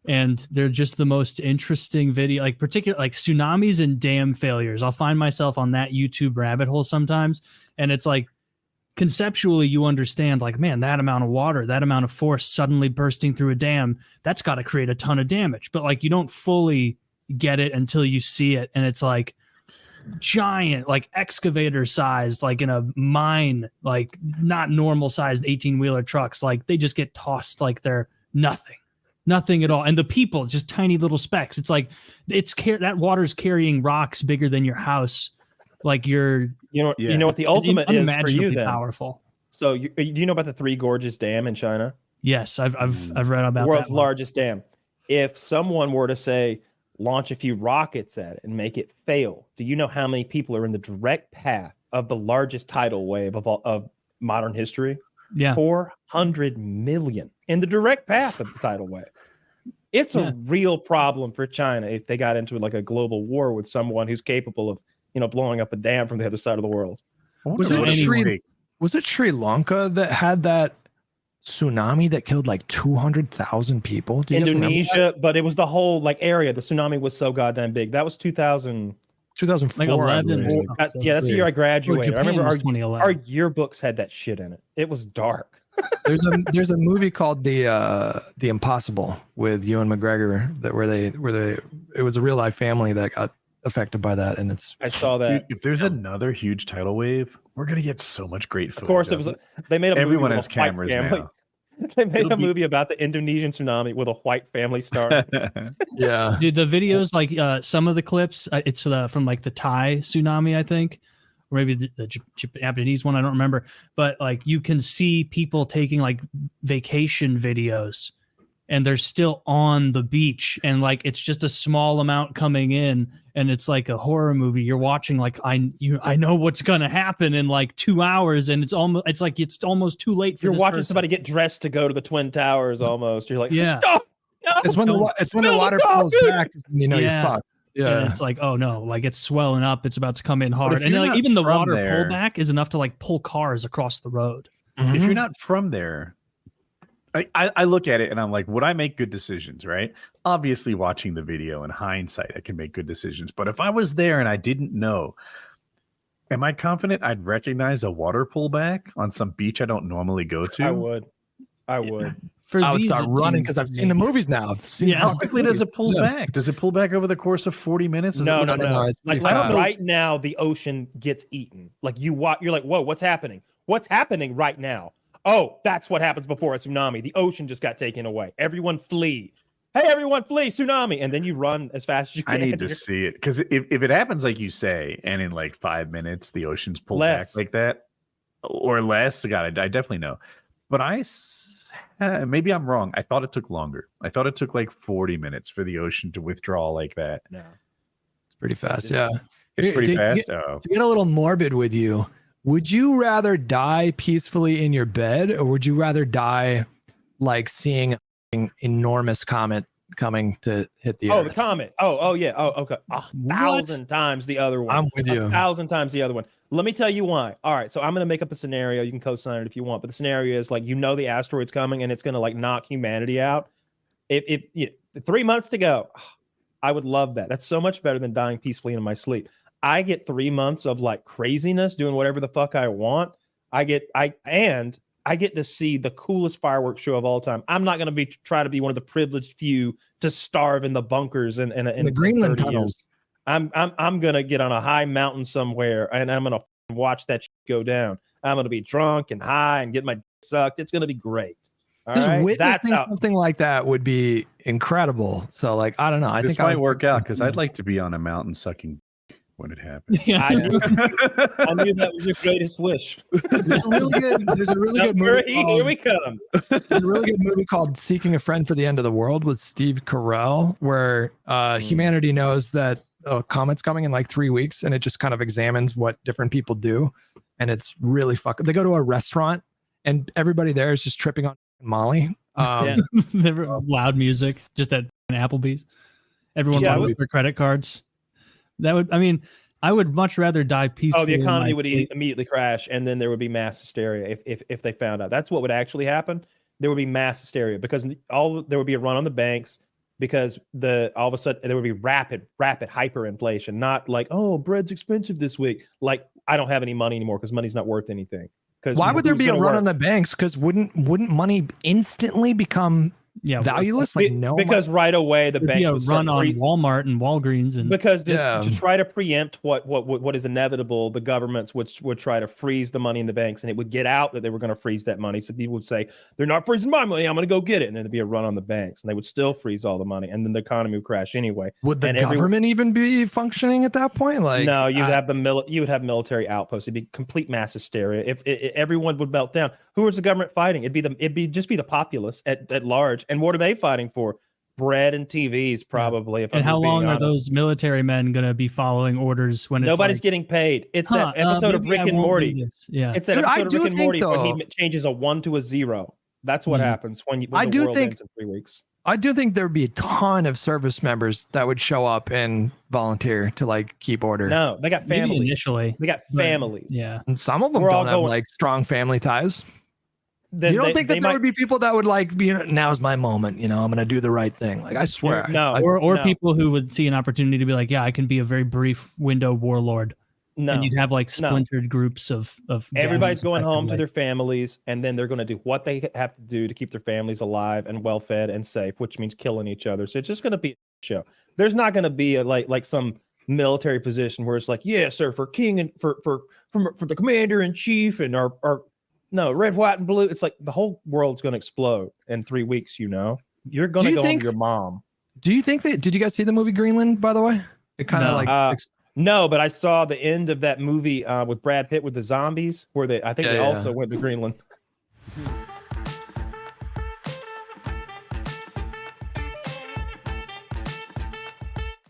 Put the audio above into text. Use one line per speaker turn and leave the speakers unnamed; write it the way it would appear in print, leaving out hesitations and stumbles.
and they're just the most interesting video, like particular like tsunamis and dam failures. I'll find myself on that YouTube rabbit hole sometimes, and it's like conceptually you understand like, man, that amount of water, that amount of force suddenly bursting through a dam, that's got to create a ton of damage. But like you don't fully get it until you see it, and it's like giant, like excavator sized, like in a mine, like not normal sized 18-wheeler trucks, like they just get tossed like they're nothing at all, and the people just tiny little specks. It's like that water's carrying rocks bigger than your house. Like you know what the ultimate is for you then. Powerful. So do you know about the Three Gorges Dam in China? Yes, I've read about the world's largest dam. If someone were to say launch a few rockets at it and make it fail, do you know how many people are in the direct path of the largest tidal wave of modern history? Yeah, 400 million in the direct path of the tidal wave. It's a real problem for China if they got into like a global war with someone who's capable of, blowing up a dam from the other side of the world.
Was it Sri Lanka that had that tsunami that killed like 200,000 people?
Indonesia, but it was the whole like area. The tsunami was so goddamn big. That was 2004.
Like 11.
Yeah, that's the year I graduated. I remember our yearbooks had that shit in it. It was dark.
There's a movie called The Impossible with Ewan McGregor where it was a real life family that got affected by that, and I saw that.
Dude, if there's another huge tidal wave, we're gonna get so much great footage.
Of course, it was. They made a
everyone
movie
has cameras now.
They made a movie about the Indonesian tsunami with a white family star.
Yeah, dude, the videos, like some of the clips, it's from like the Thai tsunami, I think, or maybe the Japanese one, I don't remember, but like you can see people taking like vacation videos, and they're still on the beach, and like it's just a small amount coming in, and it's like a horror movie. You're watching like I know what's gonna happen in like 2 hours, and it's almost too late for
you're watching somebody get dressed to go to the Twin Towers almost. You're like,
yeah.
No,
it's when the water pulls back, you're fucked. Yeah,
and it's like, oh no, like it's swelling up, it's about to come in hard, and like even the water pullback is enough to like pull cars across the road.
If you're not from there, I look at it and I'm like, would I make good decisions, right? Obviously, watching the video in hindsight, I can make good decisions. But if I was there and I didn't know, am I confident I'd recognize a water pullback on some beach I don't normally go to?
I would.
I would start running because I've seen the movies now.
How quickly does it pull back? Does it pull back over the course of 40 minutes?
No. Like right now, the ocean gets eaten. Like you're like, whoa, what's happening? What's happening right now? Oh, that's what happens before a tsunami. The ocean just got taken away. Everyone flee. Hey, everyone flee, tsunami. And then you run as fast as you can.
I need to see it. Because if it happens like you say, and in like 5 minutes, the ocean's pulled back like that, or less, God, I definitely know. But maybe I'm wrong. I thought it took longer. I thought it took like 40 minutes for the ocean to withdraw like that.
No.
It's pretty fast, yeah.
It's pretty fast.
To get a little morbid with you, would you rather die peacefully in your bed, or would you rather die like seeing an enormous comet coming to hit the earth?
The comet. Oh, yeah. Oh, okay. 1,000 times the other one.
I'm with you.
1,000 times the other one. Let me tell you why. All right, so I'm going to make up a scenario. You can co-sign it if you want, but the scenario is like, the asteroid's coming and it's going to like knock humanity out. If 3 months to go, I would love that. That's so much better than dying peacefully in my sleep. I get 3 months of like craziness, doing whatever the fuck I want. I get to see the coolest fireworks show of all time. I'm not going to try to be one of the privileged few to starve in the bunkers in
the Greenland tunnels.
I'm going to get on a high mountain somewhere and I'm going to watch that shit go down. I'm going to be drunk and high and get my sucked. It's going to be great.
Witnessing something like that would be incredible. So like, I don't know. I think
might work out because I'd like to be on a mountain sucking when it happens.
I knew that was your greatest wish.
There's a really good movie.
Here we come.
There's a really good movie called Seeking a Friend for the End of the World with Steve Carell, where humanity knows that a comet's coming in like 3 weeks, and it just kind of examines what different people do, and it's really fucking. They go to a restaurant, and everybody there is just tripping on Molly.
Loud music, just at Applebee's. Everyone with their credit cards. I would much rather die peacefully.
Oh, the economy would immediately crash, and then there would be mass hysteria if they found out. That's what would actually happen. There would be mass hysteria because there would be a run on the banks. because all of a sudden there would be rapid hyperinflation, not like, oh, bread's expensive this week. Like, I don't have any money anymore because money's not worth anything. Because
why would there be a run on the banks? Because wouldn't money instantly become valueless? Like
because right away the banks
would run on Walmart and Walgreens, and
because to try to preempt what is inevitable, the governments would try to freeze the money in the banks, and it would get out that they were going to freeze that money. So people would say, they're not freezing my money, I'm going to go get it, and then there'd be a run on the banks, and they would still freeze all the money, and then the economy would crash anyway.
Would the government even be functioning at that point? Like,
no, you would have military outposts. It'd be complete mass hysteria. If everyone would melt down, who was the government fighting? It'd just be the populace at large. And what are they fighting for? Bread and TVs, probably. If
and how long are those military men going to be following orders when
nobody's getting paid? It's that episode of Rick and Morty.
Yeah,
it's that episode of Rick and Morty where he changes a 1 to a 0. That's what happens when the world ends in 3 weeks.
I do think there'd be a ton of service members that would show up and volunteer to like keep order.
No, they got families.
Maybe initially,
they got families.
Yeah,
and some of them don't have like strong family ties. You don't think that there would be people that would like be, now's my moment, I'm going to do the right thing. Like, I swear.
No.
Or people who would see an opportunity to be like, yeah, I can be a very brief window warlord.
No.
And you'd have like splintered groups of
everybody's going home to their families, and then they're going to do what they have to do to keep their families alive and well fed and safe, which means killing each other. So it's just going to be a show. There's not going to be like some military position where it's like, yeah, sir, for king and for the commander in chief and our no, red, white, and blue. It's like the whole world's going to explode in 3 weeks. You're going to go home to your mom.
Do you think that? Did you guys see the movie Greenland? By the way, it kind of
no, but I saw the end of that movie with Brad Pitt with the zombies, where they also went to Greenland.